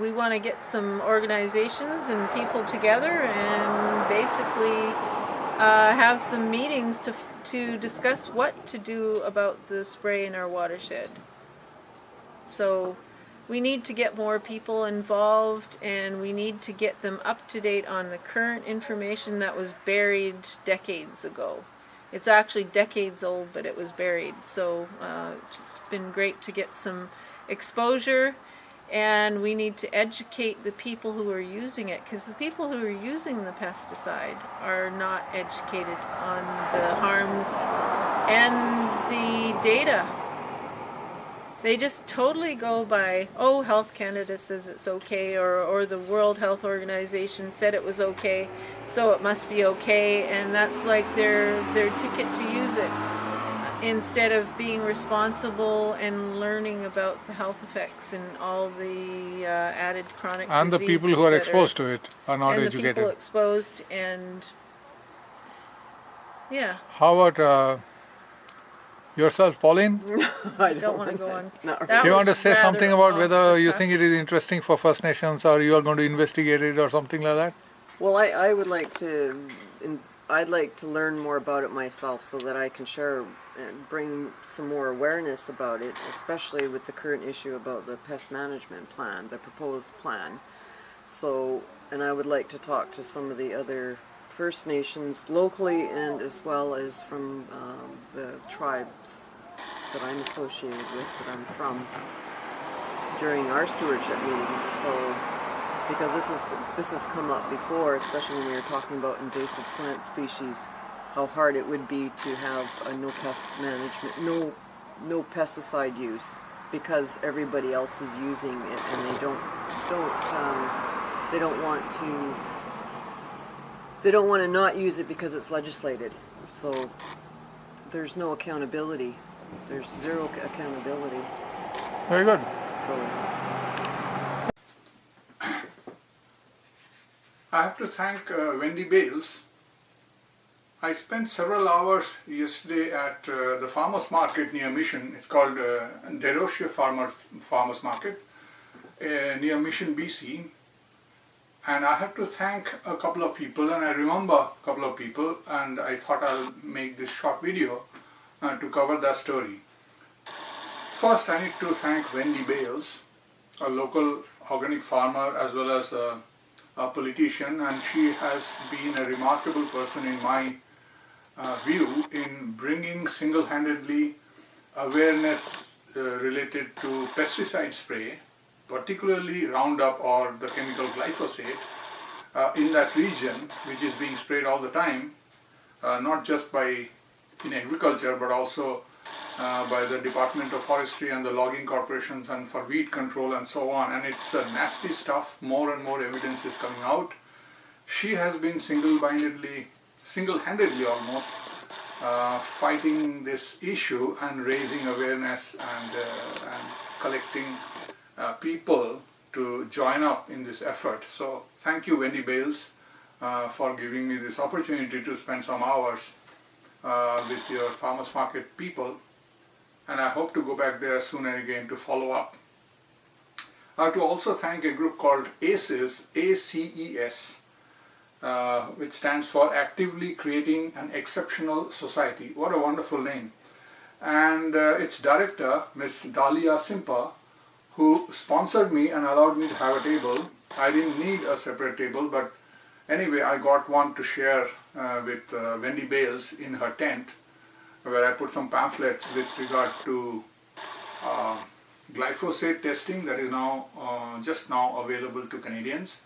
we want to get some organizations and people together and basically have some meetings to discuss what to do about the spray in our watershed. So we need to get more people involved, and we need to get them up to date on the current information that was buried decades ago. It's actually decades old, but it was buried. So it's been great to get some exposure, and we need to educate the people who are using it, because the people who are using the pesticide are not educated on the harms and the data. They just totally go by, oh, Health Canada says it's okay, or the World Health Organization said it was okay, so it must be okay, and that's like their ticket to use it, instead of being responsible and learning about the health effects and all the added chronic diseases. And the people who are exposed to it are not educated. And the people exposed, and yeah. How about yourself, Pauline? I don't want to go on. You want to say something about whether you think it is interesting for First Nations, or you are going to investigate it or something like that? Well, I would like to, I'd like to learn more about it myself so that I can share and bring some more awareness about it, especially with the current issue about the pest management plan, the proposed plan. So, and I would like to talk to some of the other First Nations locally, and as well as from the tribes that I'm associated with, that I'm from, during our stewardship meetings. So, because this has come up before, especially when we were talking about invasive plant species, how hard it would be to have a no pest management, no pesticide use, because everybody else is using it, and they don't want to not use it because it's legislated. So there's no accountability. There's zero accountability. Very good. So I have to thank Wendy Bales. I spent several hours yesterday at the farmers market near Mission. It's called Deroche Farmers Market near Mission, BC. And I have to thank a couple of people, and I remember a couple of people, and I thought I'll make this short video to cover that story. First, I need to thank Wendy Bales, a local organic farmer as well as a politician, and she has been a remarkable person in my view in bringing single-handedly awareness related to pesticide spray, particularly Roundup or the chemical glyphosate in that region, which is being sprayed all the time, not just in agriculture, but also by the Department of Forestry and the logging corporations, and for weed control and so on. And it's nasty stuff. More and more evidence is coming out. She has been single-handedly almost, fighting this issue and raising awareness and collecting people to join up in this effort. So thank you, Wendy Bales, for giving me this opportunity to spend some hours with your farmers market people, and I hope to go back there soon and again to follow up. I have to also thank a group called ACES, ACES, which stands for Actively Creating an Exceptional Society. What a wonderful name. And its director, Miss Dahlia Simpa, who sponsored me and allowed me to have a table. I didn't need a separate table, but anyway, I got one to share with Wendy Bales in her tent, where I put some pamphlets with regard to glyphosate testing that is now just now available to Canadians,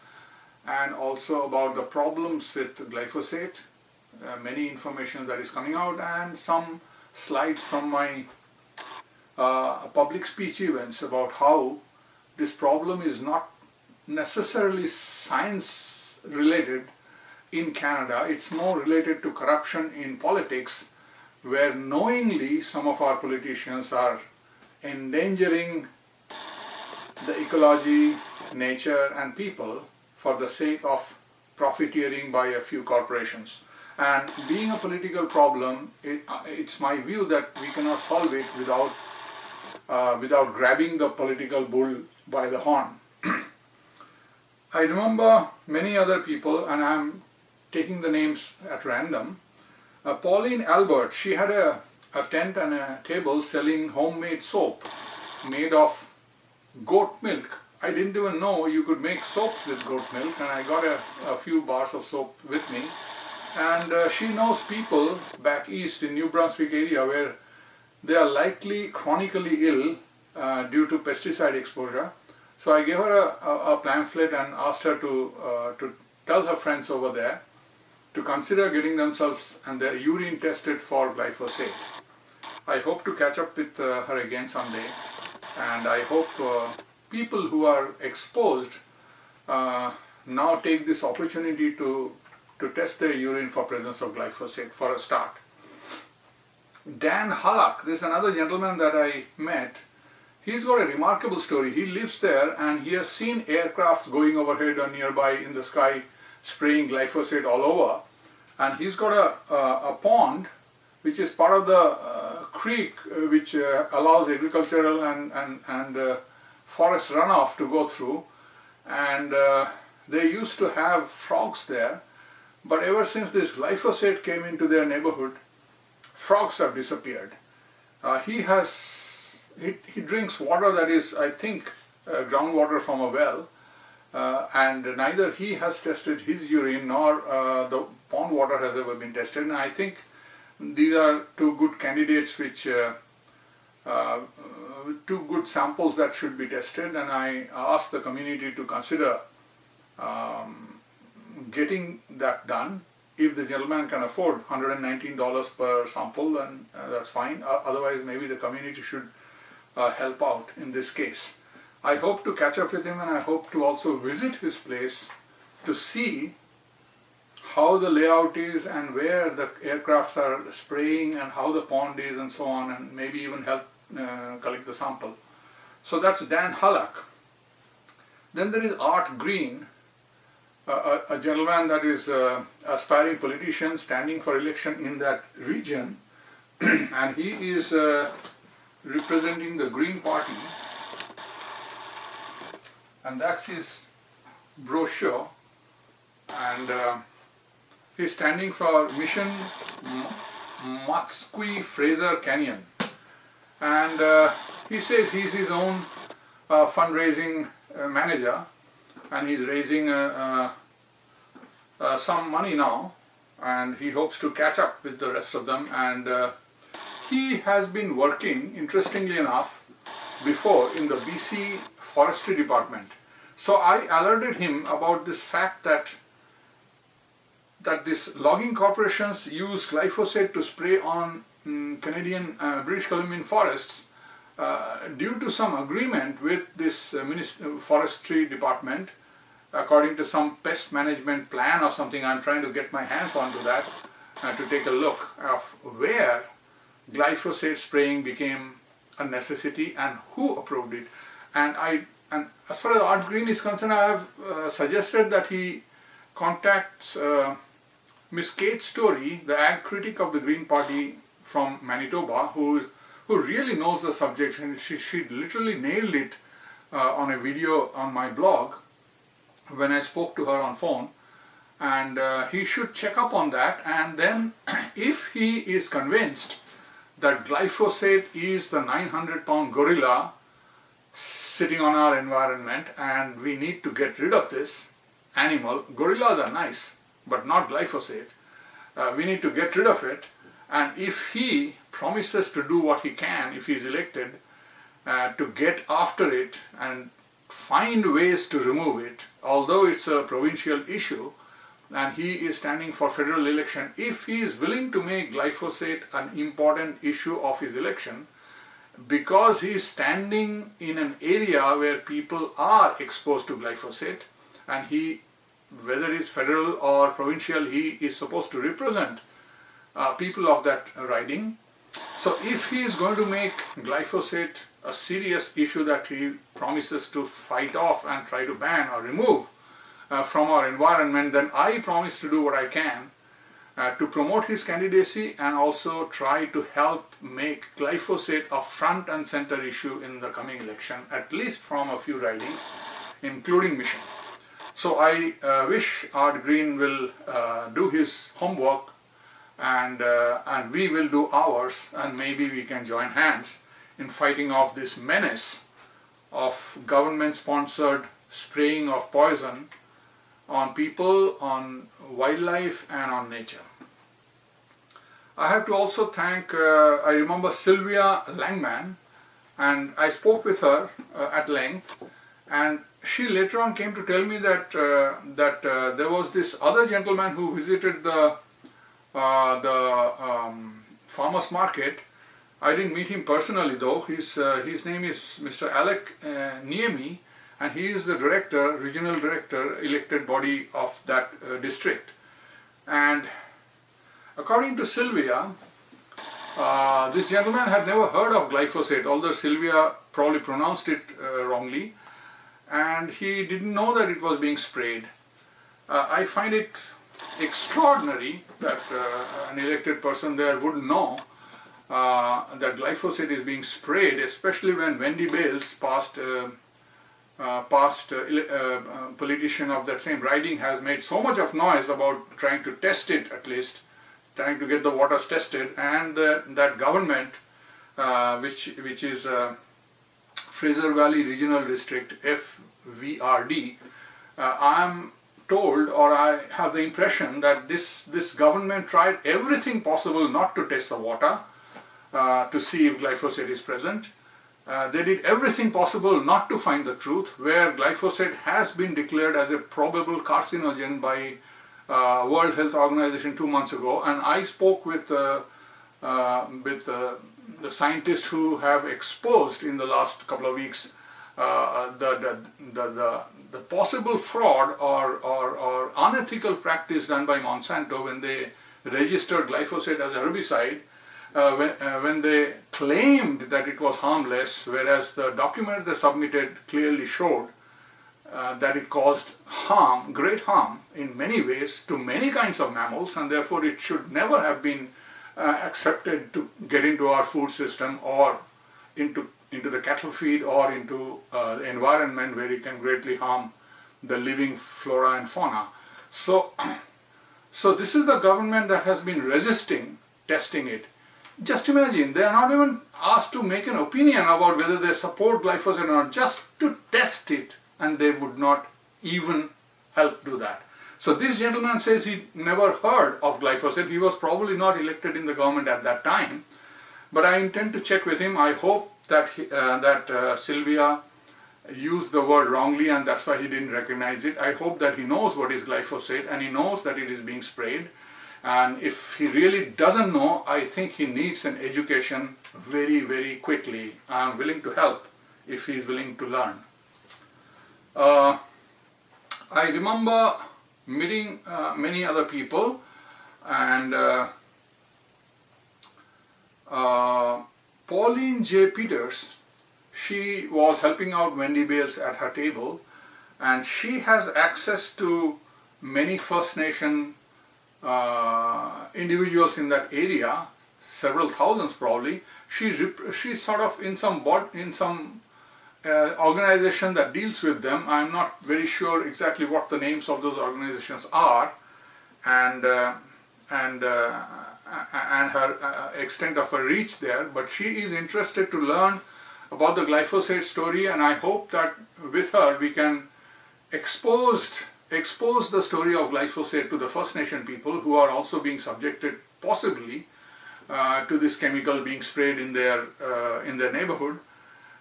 and also about the problems with glyphosate, many information that is coming out, and some slides from my public speech events about how this problem is not necessarily science related in Canada. It's more related to corruption in politics, where knowingly some of our politicians are endangering the ecology, nature and people for the sake of profiteering by a few corporations. And being a political problem, it's my view that we cannot solve it without grabbing the political bull by the horn. I remember many other people, and I'm taking the names at random. Pauline Albert, she had a tent and a table selling homemade soap made of goat milk. I didn't even know you could make soaps with goat milk, and I got a few bars of soap with me. And she knows people back east in New Brunswick area where they are likely chronically ill due to pesticide exposure. So I gave her a pamphlet and asked her to tell her friends over there to consider getting themselves and their urine tested for glyphosate. I hope to catch up with her again someday, and I hope people who are exposed now take this opportunity to test their urine for presence of glyphosate for a start. Dan Halak, this is another gentleman that I met. He's got a remarkable story. He lives there and he has seen aircrafts going overhead or nearby in the sky spraying glyphosate all over. And he's got a pond which is part of the creek which allows agricultural and forest runoff to go through. And they used to have frogs there, but ever since this glyphosate came into their neighborhood, frogs have disappeared. He drinks water that is, I think, groundwater from a well, and neither he has tested his urine nor the pond water has ever been tested. And I think these are two good candidates, which two good samples that should be tested. And I ask the community to consider getting that done. If the gentleman can afford $119 per sample, then that's fine. Otherwise, maybe the community should help out in this case. I hope to catch up with him, and I hope to also visit his place to see how the layout is and where the aircrafts are spraying and how the pond is and so on, and maybe even help collect the sample. So that's Dan Halak. Then there is Art Green, a gentleman that is an aspiring politician standing for election in that region, and he is representing the Green Party, and that's his brochure, and he's standing for Mission Musqueam Fraser Canyon, and he says he's his own fundraising manager, and he's raising some money now, and he hopes to catch up with the rest of them. And he has been working, interestingly enough, before in the BC Forestry Department. So I alerted him about this fact that these logging corporations use glyphosate to spray on Canadian British Columbian forests due to some agreement with this Forestry Department, according to some pest management plan or something. I'm trying to get my hands onto that to take a look of where glyphosate spraying became a necessity and who approved it. And as far as Art Green is concerned, I have suggested that he contacts Miss Kate Story, the ag critic of the Green Party from Manitoba, who really knows the subject, and she literally nailed it on a video on my blog when I spoke to her on phone. And he should check up on that, and then if he is convinced that glyphosate is the 900-pound gorilla sitting on our environment and we need to get rid of this animal. Gorillas are nice, but not glyphosate. We need to get rid of it, and if he promises to do what he can, if he is elected, to get after it and find ways to remove it, although it's a provincial issue and he is standing for federal election, if he is willing to make glyphosate an important issue of his election, because he is standing in an area where people are exposed to glyphosate, and he, whether it's federal or provincial, he is supposed to represent people of that riding. So if he is going to make glyphosate a serious issue that he promises to fight off and try to ban or remove from our environment, then I promise to do what I can to promote his candidacy and also try to help make glyphosate a front and center issue in the coming election, at least from a few ridings, including Mission. So I wish Art Green will do his homework, and we will do ours, and maybe we can join hands in fighting off this menace of government-sponsored spraying of poison on people, on wildlife, and on nature. I have to also thank, I remember Sylvia Langman, and I spoke with her at length, and she later on came to tell me that there was this other gentleman who visited the farmers market. I didn't meet him personally though. His name is Mr. Alec Niemi, and he is the director, regional director, elected body of that district. And according to Sylvia, this gentleman had never heard of glyphosate, although Sylvia probably pronounced it wrongly, and he didn't know that it was being sprayed. I find it extraordinary that an elected person there would know that glyphosate is being sprayed, especially when Wendy Bales, past politician of that same riding, has made so much of noise about trying to test it, at least trying to get the waters tested, and that government, which is Fraser Valley Regional District, FVRD, I am told, or I have the impression, that this government tried everything possible not to test the water to see if glyphosate is present. They did everything possible not to find the truth, where glyphosate has been declared as a probable carcinogen by World Health Organization 2 months ago, and I spoke with the scientists who have exposed in the last couple of weeks the possible fraud or unethical practice done by Monsanto when they registered glyphosate as a herbicide, when they claimed that it was harmless, whereas the document they submitted clearly showed that it caused harm, great harm in many ways to many kinds of mammals, and therefore it should never have been accepted to get into our food system or into the cattle feed or into the environment, where it can greatly harm the living flora and fauna. So this is the government that has been resisting testing it. Just imagine, they are not even asked to make an opinion about whether they support glyphosate or not, just to test it, and they would not even help do that. So this gentleman says he never heard of glyphosate. He was probably not elected in the government at that time, but I intend to check with him. I hope that Sylvia used the word wrongly, and that's why he didn't recognize it. I hope that he knows what is glyphosate, and he knows that it is being sprayed. And if he really doesn't know, I think he needs an education very, very quickly. I'm willing to help if he's willing to learn. I remember meeting many other people, and Pauline J. Peters, she was helping out Wendy Bales at her table, and she has access to many First Nation individuals in that area, several thousands probably. She's sort of in some organization that deals with them. I'm not very sure exactly what the names of those organizations are, and her extent of her reach there, but she is interested to learn about the glyphosate story, and I hope that with her we can expose the story of glyphosate to the First Nation people, who are also being subjected possibly to this chemical being sprayed in their neighborhood,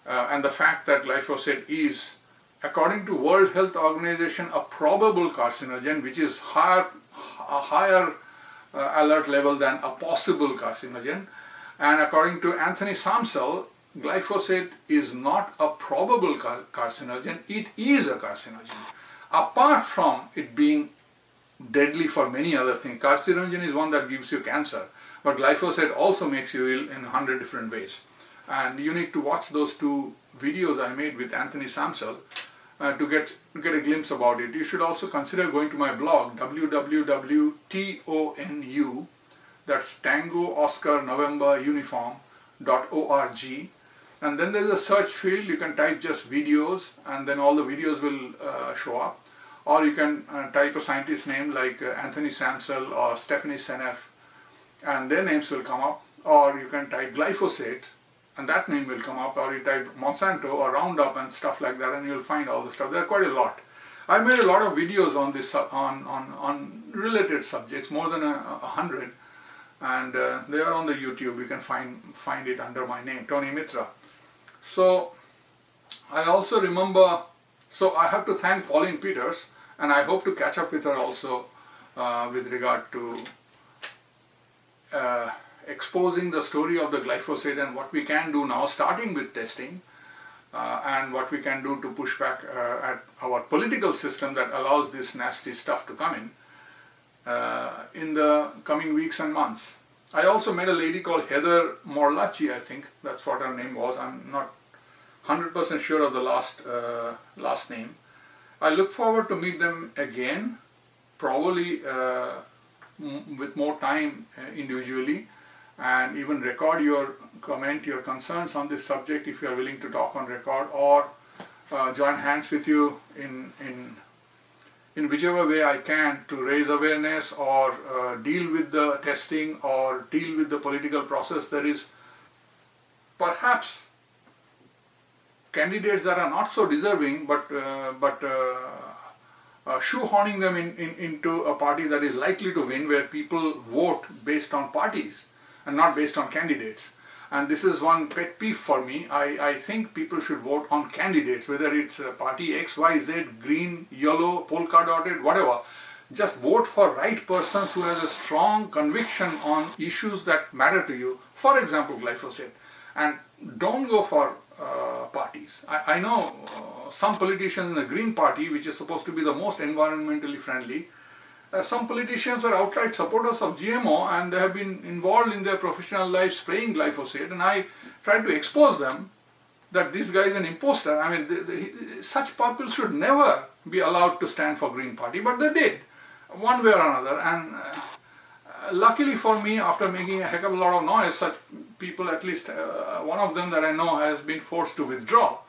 and the fact that glyphosate is, according to World Health Organization, a probable carcinogen, which is a higher alert level than a possible carcinogen. And according to Anthony Samsel, glyphosate is not a probable carcinogen, it is a carcinogen. Apart from it being deadly for many other things. Carcinogen is one that gives you cancer, but glyphosate also makes you ill in 100 different ways. And you need to watch those two videos I made with Anthony Samsel to get a glimpse about it. You should also consider going to my blog, www.tonu, that's Tango Oscar November Uniform.org, and then there's a search field. You can type just videos, and then all the videos will show up. or you can type a scientist name like Anthony Samsel or Stephanie Seneff, and their names will come up. Or you can type glyphosate and that name will come up, or you type Monsanto or Roundup and stuff like that, and you'll find all the stuff. There are quite a lot. I made a lot of videos on this on related subjects, more than 100, and they are on the YouTube. You can find it under my name, Tony Mitra. So I also remember, so I have to thank Pauline Peters, and I hope to catch up with her also with regard to exposing the story of the glyphosate and what we can do now, starting with testing, and what we can do to push back at our political system that allows this nasty stuff to come in the coming weeks and months. I also met a lady called Heather Morlacci, I think that's what her name was. I'm not 100% sure of the last name. I look forward to meet them again, probably with more time individually, and even record your comment, your concerns on this subject if you are willing to talk on record, or join hands with you in whichever way I can to raise awareness or deal with the testing or deal with the political process. There is perhaps candidates that are not so deserving, but shoehorning them into a party that is likely to win, where people vote based on parties and not based on candidates. And this is one pet peeve for me. I think people should vote on candidates, whether it's party X, Y, Z, green, yellow, polka dotted, whatever. Just vote for right persons who has a strong conviction on issues that matter to you. For example, glyphosate. And don't go for parties. I know some politicians in the Green Party, which is supposed to be the most environmentally friendly, some politicians are outright supporters of GMO, and they have been involved in their professional life spraying glyphosate, and I tried to expose them that this guy is an imposter. I mean, such people should never be allowed to stand for Green Party, but they did, one way or another. And luckily for me, after making a heck of a lot of noise, such people, at least one of them that I know, has been forced to withdraw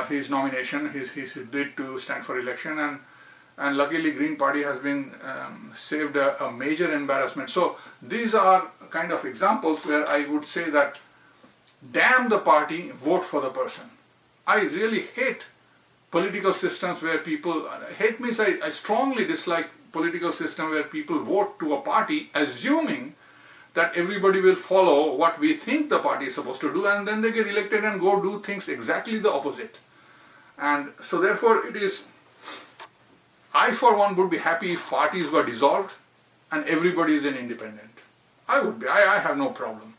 his nomination, his bid to stand for election, and luckily Green Party has been saved a major embarrassment. So these are kind of examples where I would say that damn the party, vote for the person. I really hate political systems where people, hate means I strongly dislike political system where people vote to a party assuming that everybody will follow what we think the party is supposed to do, and then they get elected and go do things exactly the opposite. And so therefore it is, I for one would be happy if parties were dissolved and everybody is an independent. I would be, I have no problem.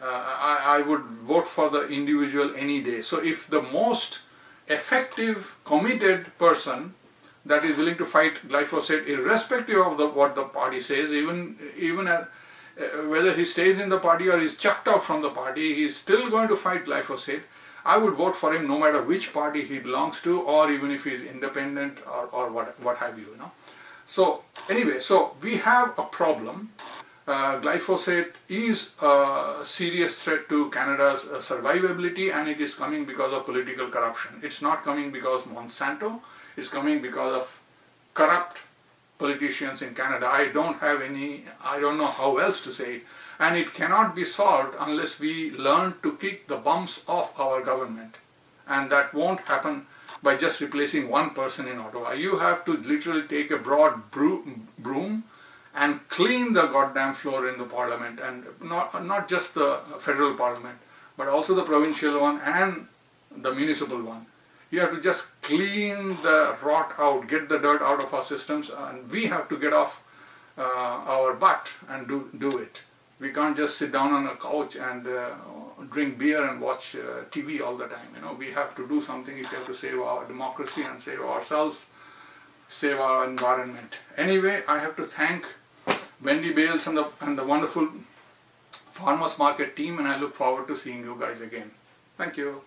I would vote for the individual any day. So if the most effective, committed person that is willing to fight glyphosate, irrespective of what the party says, even whether he stays in the party or is chucked out from the party, he is still going to fight glyphosate. I would vote for him no matter which party he belongs to, or even if he is independent or what have you, So anyway, so we have a problem. Glyphosate is a serious threat to Canada's survivability, and it is coming because of political corruption. It's not coming because Monsanto. It's coming because of corrupt politicians in Canada. I don't know how else to say it. And it cannot be solved unless we learn to kick the bums off our government. And that won't happen by just replacing one person in Ottawa. You have to literally take a broad broom and clean the goddamn floor in the parliament, and not just the federal parliament, but also the provincial one and the municipal one. You have to just clean the rot out, get the dirt out of our systems, and we have to get off our butt and do it. We can't just sit down on a couch and drink beer and watch TV all the time. We have to do something. We have to save our democracy and save ourselves, save our environment. Anyway, I have to thank Wendy Bales and the wonderful Farmers Market team, and I look forward to seeing you guys again. Thank you.